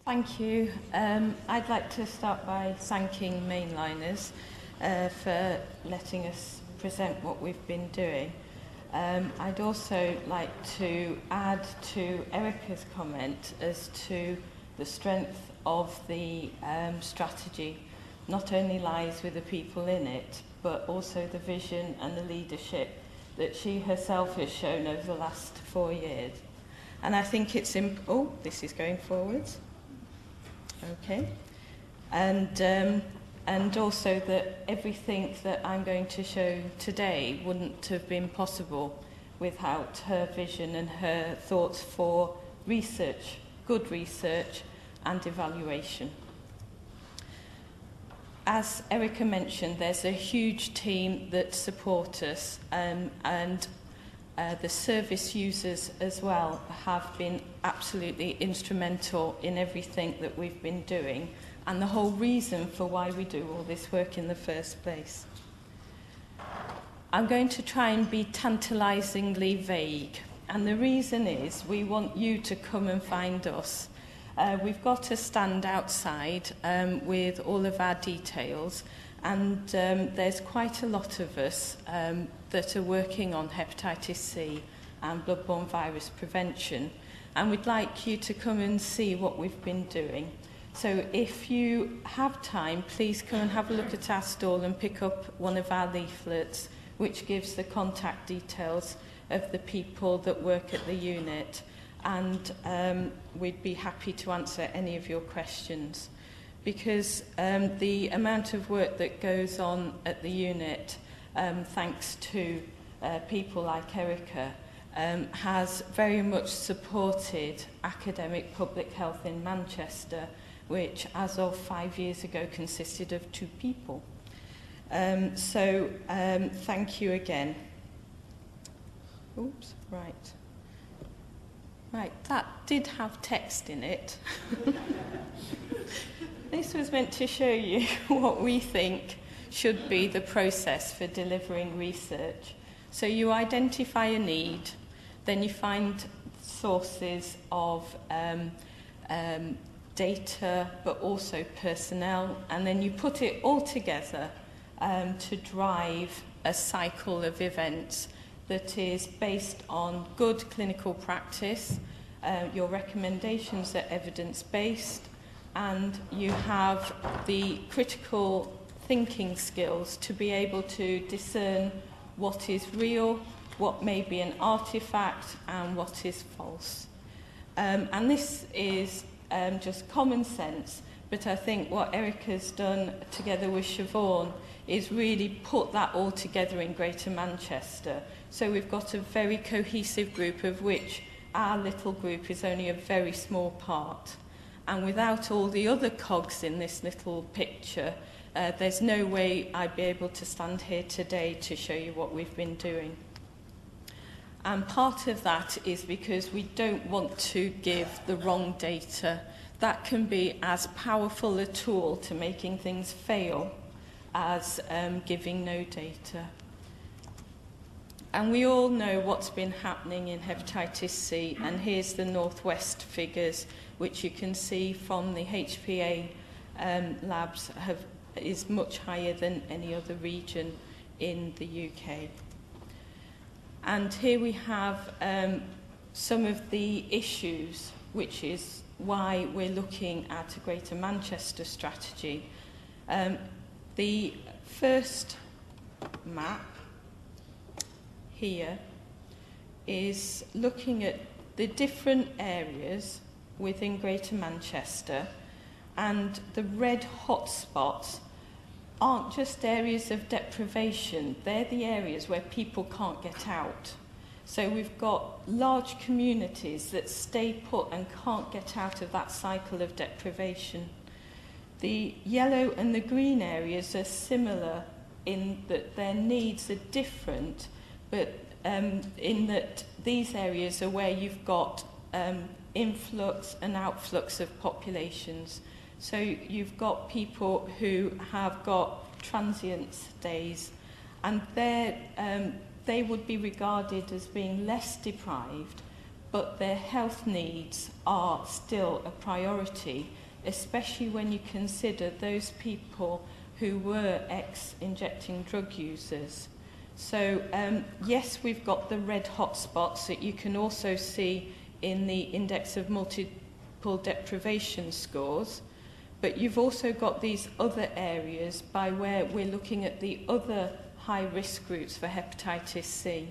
Thank you. I'd like to start by thanking Mainliners for letting us present what we've been doing. I'd also like to add to Erica's comment as to the strength of the strategy not only lies with the people in it, but also the vision and the leadership that she herself has shown over the last 4 years. And I think it's this is going forwards. Okay. And also that everything that I'm going to show today wouldn't have been possible without her vision and her thoughts for research, good research and evaluation. As Erica mentioned, there's a huge team that support us, and the service users as well have been absolutely instrumental in everything that we've been doing and the whole reason for why we do all this work in the first place. I'm going to try and be tantalisingly vague, and the reason is we want you to come and find us. We've got a stand outside with all of our details, and there's quite a lot of us that are working on hepatitis C and bloodborne virus prevention, and we'd like you to come and see what we've been doing. So if you have time, please come and have a look at our stall and pick up one of our leaflets, which gives the contact details of the people that work at the unit, and we'd be happy to answer any of your questions. Because the amount of work that goes on at the unit, thanks to people like Erica, has very much supported academic public health in Manchester, which as of 5 years ago consisted of 2 people. So thank you again. Oops, right. Right, that did have text in it. This was meant to show you what we think should be the process for delivering research. So you identify a need, then you find sources of data, but also personnel, and then you put it all together to drive a cycle of events that is based on good clinical practice, your recommendations are evidence-based, and you have the critical thinking skills to be able to discern what is real, what may be an artifact, and what is false. And this is just common sense, but I think what Erica's done together with Siobhan is really put that all together in Greater Manchester. So we've got a very cohesive group, of which our little group is only a very small part. And without all the other cogs in this little picture, there's no way I'd be able to stand here today to show you what we've been doing. And part of that is because we don't want to give the wrong data. That can be as powerful a tool to making things fail as giving no data. And we all know what's been happening in hepatitis C, and here's the Northwest figures, which you can see from the HPA labs is much higher than any other region in the UK. And here we have some of the issues, which is why we're looking at a Greater Manchester strategy. The first map here is looking at the different areas within Greater Manchester, and the red hotspots aren't just areas of deprivation, they're the areas where people can't get out. So we've got large communities that stay put and can't get out of that cycle of deprivation. The yellow and the green areas are similar in that their needs are different, but in that these areas are where you've got influx and outflux of populations. So you've got people who have got transient stays, and they would be regarded as being less deprived, but their health needs are still a priority, especially when you consider those people who were ex-injecting drug users. So yes, we've got the red hotspots that you can also see in the index of multiple deprivation scores, but you've also got these other areas by where we're looking at the other high-risk groups for hepatitis C.